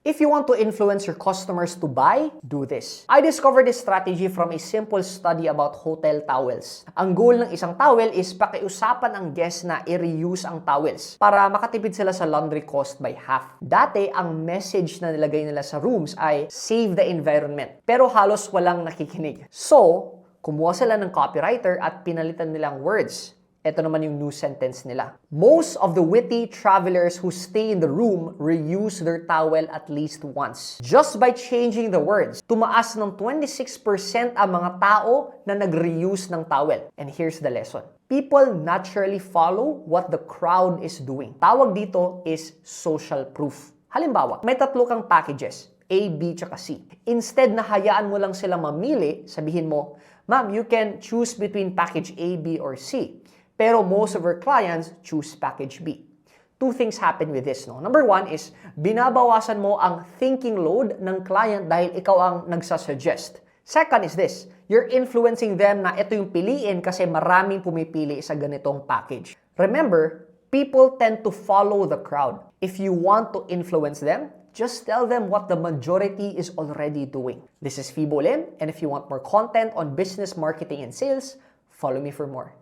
If you want to influence your customers to buy, do this. I discovered this strategy from a simple study about hotel towels. Ang goal ng isang towel is pakiusapan ang guest na i-reuse ang towels para makatipid sila sa laundry cost by half. Dati, ang message na nilagay nila sa rooms ay save the environment. Pero halos walang nakikinig. So, kumuha sila ng copywriter at pinalitan nilang words. Ito naman yung new sentence nila. Most of the witty travelers who stay in the room reuse their towel at least once. Just by changing the words, tumaas ng 26% ang mga tao na nag-reuse ng towel. And here's the lesson. People naturally follow what the crowd is doing. Tawag dito is social proof. Halimbawa, may tatlo kang packages, A, B, tsaka C. Instead na hayaan mo lang sila mamili, sabihin mo, Ma'am, you can choose between package A, B, or C. Pero most of our clients choose package B. Two things happen with this, no? Number one is, binabawasan mo ang thinking load ng client dahil ikaw ang nagsasuggest. Second is this, you're influencing them na ito yung piliin kasi maraming pumipili sa ganitong package. Remember, people tend to follow the crowd. If you want to influence them, just tell them what the majority is already doing. This is Fibo Lim, and if you want more content on business, marketing, and sales, follow me for more.